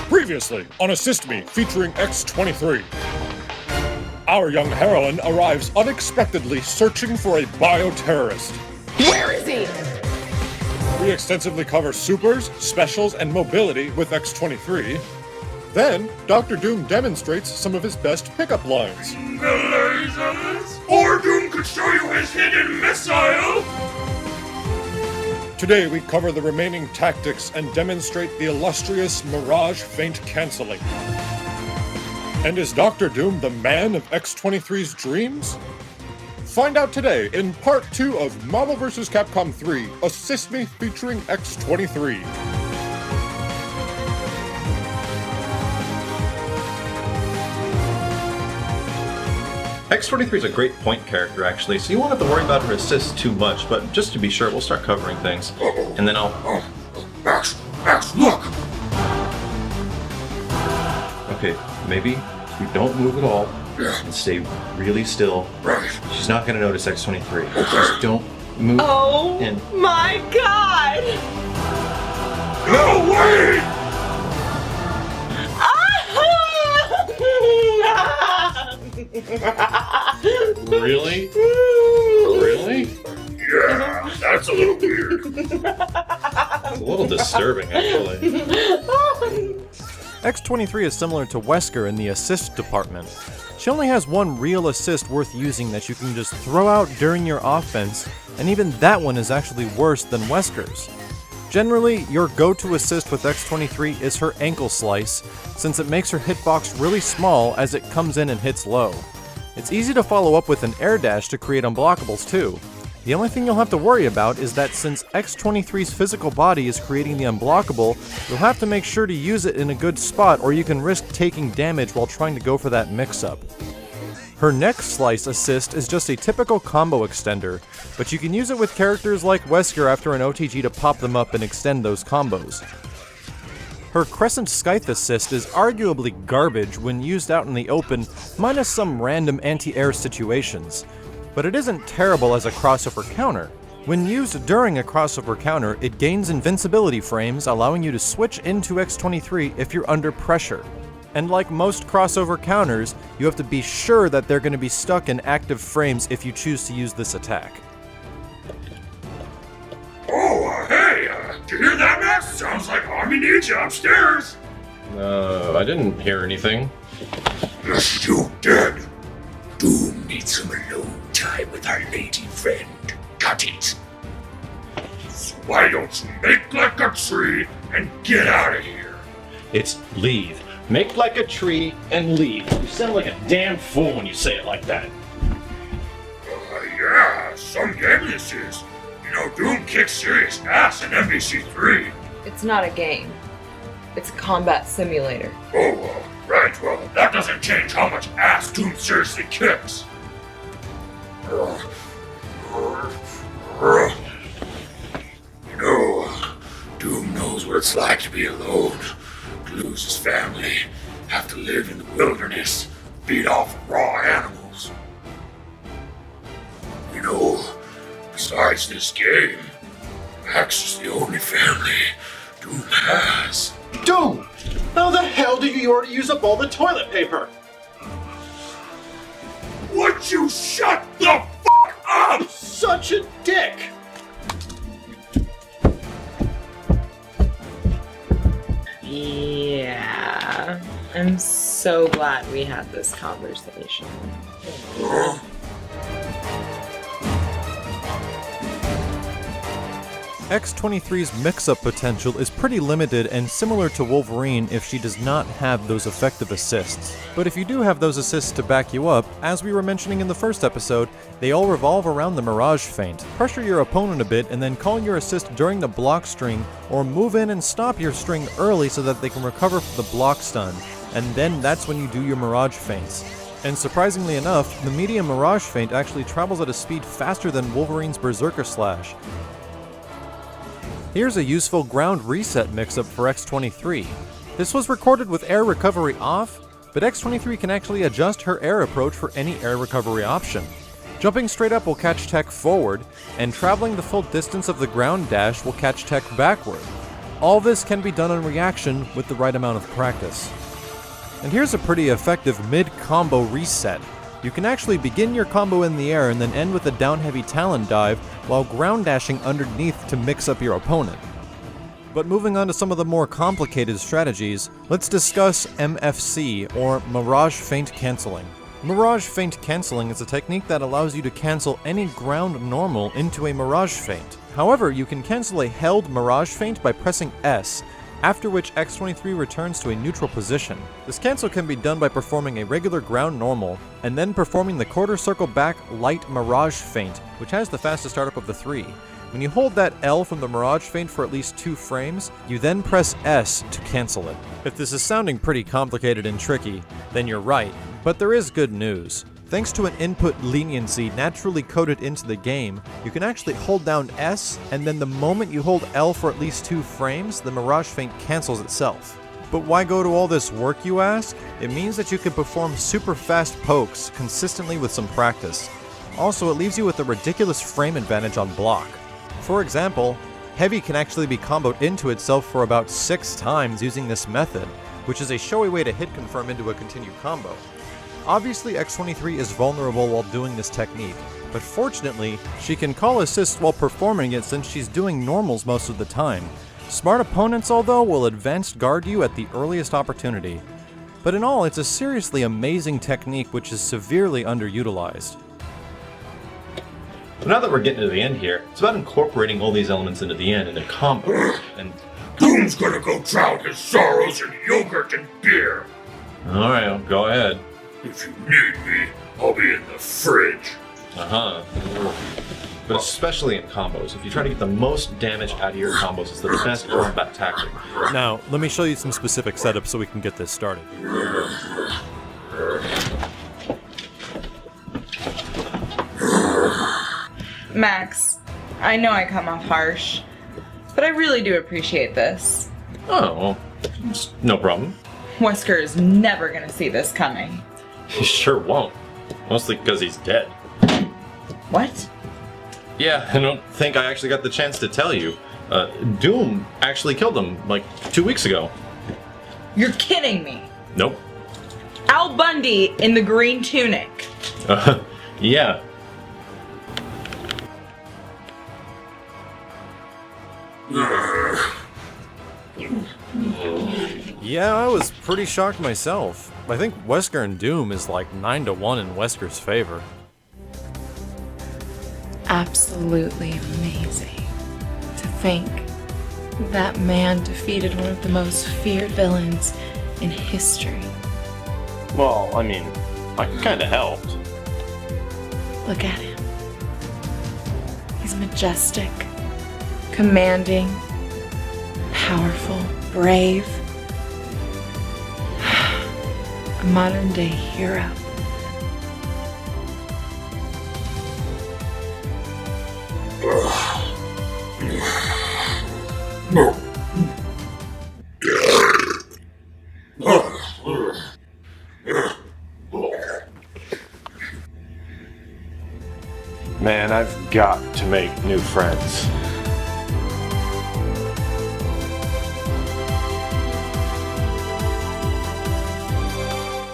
Previously on Assist Me, featuring X-23. Our young heroine arrives unexpectedly searching for a bioterrorist. Where is he? We extensively cover supers, specials, and mobility with X-23. Then, Dr. Doom demonstrates some of his best pickup lines. The lasers? Or Doom could show you his hidden missile! Today we cover the remaining tactics and demonstrate the illustrious Mirage feint cancelling. And is Dr. Doom the man of X-23's dreams? Find out today in Part 2 of Marvel vs. Capcom 3, Assist Me featuring X-23. X-23 is a great point character, actually, so you won't have to worry about her assists too much, but just to be sure, we'll start covering things, and then I'll... Max, look! Okay, maybe we don't move at all, and stay really still. Right. She's not gonna notice X-23. Just don't move. Oh my god! No way! Really? Really? Yeah, that's a little weird. It's a little disturbing, actually. X-23 is similar to Wesker in the assist department. She only has one real assist worth using that you can just throw out during your offense, and even that one is actually worse than Wesker's. Generally, your go-to assist with X-23 is her ankle slice, since it makes her hitbox really small as it comes in and hits low. It's easy to follow up with an air dash to create unblockables too. The only thing you'll have to worry about is that since X-23's physical body is creating the unblockable, you'll have to make sure to use it in a good spot or you can risk taking damage while trying to go for that mix-up. Her neck slice assist is just a typical combo extender, but you can use it with characters like Wesker after an OTG to pop them up and extend those combos. Her crescent scythe assist is arguably garbage when used out in the open, minus some random anti-air situations, but it isn't terrible as a crossover counter. When used during a crossover counter, it gains invincibility frames, allowing you to switch into X-23 if you're under pressure. And like most crossover counters, you have to be sure that they're going to be stuck in active frames if you choose to use this attack. Oh, hey, did you hear that, Max? Sounds like Army needs you upstairs. I didn't hear anything. Yes, you did. Doom needs some alone time with our lady friend. Got it. So why don't you make like a tree and get out of here? It's leave. Make like a tree and leave. You sound like a damn fool when you say it like that. Yeah, some game this is. You know, Doom kicks serious ass in MVC3. It's not a game. It's a combat simulator. Oh, right. Well, that doesn't change how much ass Doom seriously kicks. You know, Doom knows what it's like to be alone, to lose his family, have to live in the wilderness, feed off raw animals. You know, besides this game, Max is the only family Doom has. Doom! How the hell did you already use up all the toilet paper? Would you shut the f*** up? Such a dick! Yeah. I'm so glad we had this conversation. X-23's mix-up potential is pretty limited and similar to Wolverine if she does not have those effective assists. But if you do have those assists to back you up, as we were mentioning in the first episode, they all revolve around the Mirage feint. Pressure your opponent a bit and then call your assist during the block string, or move in and stop your string early so that they can recover from the block stun, and then that's when you do your Mirage feints. And surprisingly enough, the medium Mirage feint actually travels at a speed faster than Wolverine's Berserker Slash. Here's a useful ground reset mix-up for X-23. This was recorded with air recovery off, but X-23 can actually adjust her air approach for any air recovery option. Jumping straight up will catch tech forward, and traveling the full distance of the ground dash will catch tech backward. All this can be done in reaction with the right amount of practice. And here's a pretty effective mid-combo reset. You can actually begin your combo in the air and then end with a down-heavy Talon dive while ground dashing underneath to mix up your opponent. But moving on to some of the more complicated strategies, let's discuss MFC, or Mirage Feint Canceling. Mirage Feint Canceling is a technique that allows you to cancel any ground normal into a Mirage Feint. However, you can cancel a held Mirage Feint by pressing S, after which X-23 returns to a neutral position. This cancel can be done by performing a regular ground normal, and then performing the quarter circle back light Mirage Feint, which has the fastest startup of the three. When you hold that L from the Mirage Feint for at least 2 frames, you then press S to cancel it. If this is sounding pretty complicated and tricky, then you're right, but there is good news. Thanks to an input leniency naturally coded into the game, you can actually hold down S, and then the moment you hold L for at least 2 frames, the Mirage Feint cancels itself. But why go to all this work, you ask? It means that you can perform super fast pokes consistently with some practice. Also, it leaves you with a ridiculous frame advantage on block. For example, Heavy can actually be comboed into itself for about 6 times using this method, which is a showy way to hit confirm into a continued combo. Obviously, X-23 is vulnerable while doing this technique, but fortunately, she can call assists while performing it since she's doing normals most of the time. Smart opponents, although, will advanced guard you at the earliest opportunity. But in all, it's a seriously amazing technique which is severely underutilized. So now that we're getting to the end here, it's about incorporating all these elements into the end in a combo. And Doom's gonna go drown his sorrows in yogurt and beer. alright, go ahead. If you need me, I'll be in the fridge. Uh-huh. But especially in combos. If you try to get the most damage out of your combos, it's the best combat tactic. Now, let me show you some specific setups so we can get this started. Max, I know I come off harsh, but I really do appreciate this. Oh, well, it's no problem. Wesker is never gonna see this coming. He sure won't. Mostly because he's dead. What? Yeah, I don't think I actually got the chance to tell you. Doom actually killed him, like, 2 weeks ago. You're kidding me. Nope. Al Bundy in the green tunic. Yeah. Yeah, I was pretty shocked myself. I think Wesker and Doom is like 9-1 in Wesker's favor. Absolutely amazing. To think that man defeated one of the most feared villains in history. Well, I mean, I kinda helped. Look at him. He's majestic, commanding, powerful, brave. A modern day hero. Man, I've got to make new friends.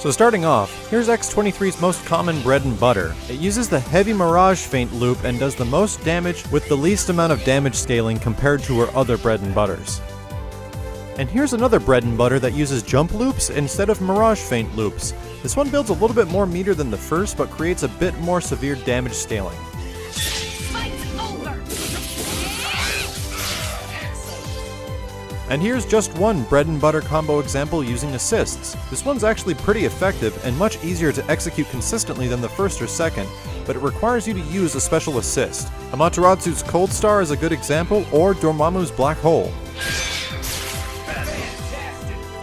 So starting off, here's X-23's most common bread and butter. It uses the heavy Mirage Feint loop and does the most damage with the least amount of damage scaling compared to her other bread and butters. And here's another bread and butter that uses jump loops instead of Mirage Feint loops. This one builds a little bit more meter than the first, but creates a bit more severe damage scaling. And here's just one bread and butter combo example using assists. This one's actually pretty effective and much easier to execute consistently than the first or second, but it requires you to use a special assist. Amateratsu's Cold Star is a good example, or Dormammu's Black Hole.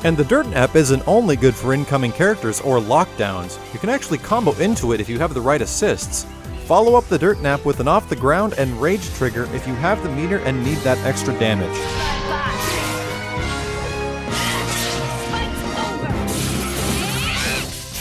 And the Dirt Nap isn't only good for incoming characters or lockdowns. You can actually combo into it if you have the right assists. Follow up the Dirt Nap with an off the ground and rage trigger if you have the meter and need that extra damage.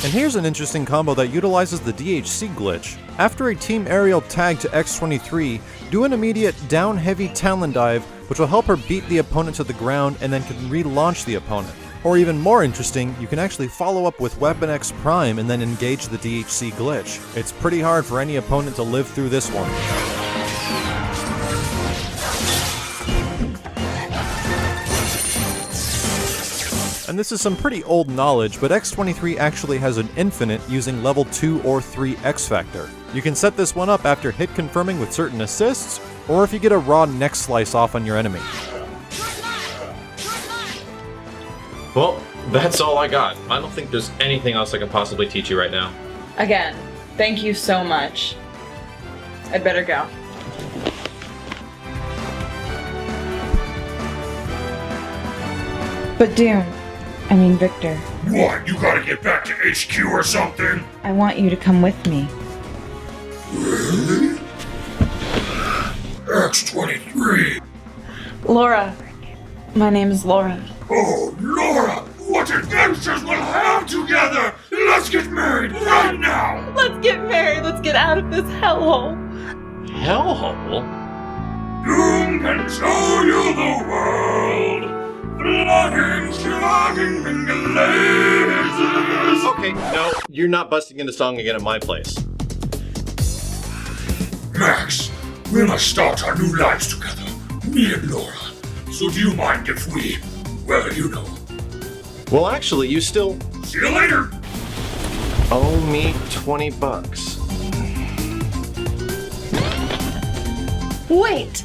And here's an interesting combo that utilizes the DHC glitch. After a team aerial tag to X-23, do an immediate down heavy Talon dive which will help her beat the opponent to the ground and then can relaunch the opponent. Or even more interesting, you can actually follow up with Weapon X Prime and then engage the DHC glitch. It's pretty hard for any opponent to live through this one. And this is some pretty old knowledge, but X-23 actually has an infinite using level 2 or 3 X Factor. You can set this one up after hit confirming with certain assists, or if you get a raw neck slice off on your enemy. Well, that's all I got. I don't think there's anything else I can possibly teach you right now. Again, thank you so much. I'd better go. But Victor, What? You gotta get back to HQ or something? I want you to come with me. Really? X-23. Laura. My name is Laura. Oh, Laura! What adventures we'll have together! Let's get married right now! Let's get married. Let's get out of this hellhole. Hellhole? Doom can show you the world! Flying, shocking, finger lasers! Okay, no, you're not busting into song again at my place. Max, we must start our new lives together, me and Laura. So do you mind if we, well, you know. Well, actually, you still See you later! owe me $20. Wait!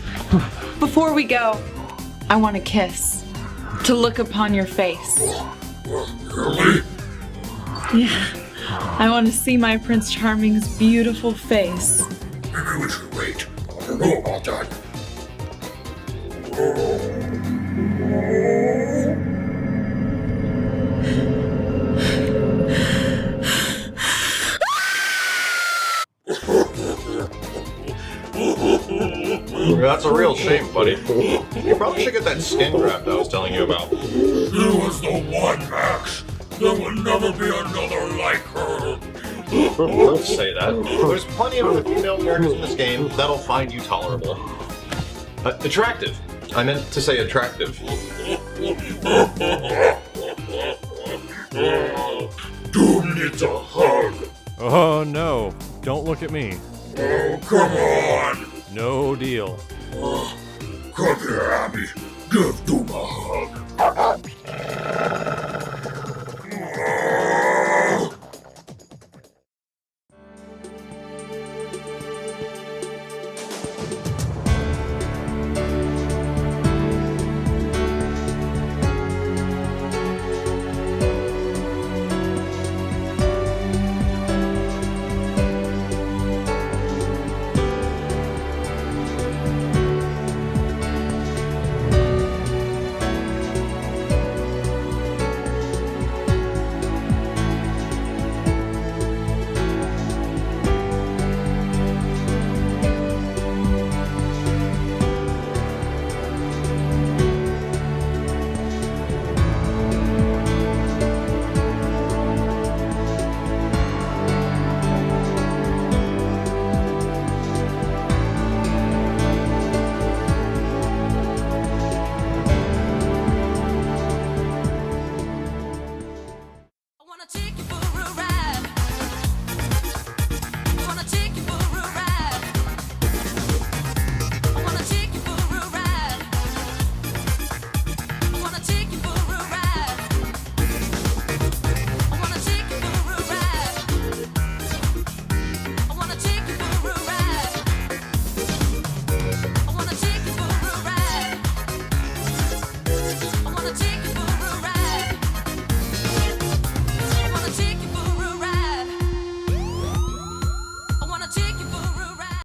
Before we go, I want a kiss. To look upon your face. Really? Yeah. I want to see my Prince Charming's beautiful face. Maybe we should wait. I don't know about that. That's a real shame, buddy. You probably should get that skin graft I was telling you about. She was the one, Max. There will never be another like her. Don't say that. There's plenty of female characters in this game that'll find you tolerable. Attractive. I meant to say attractive. Doom needs a hug. Oh no, don't look at me. Oh, come on. No deal.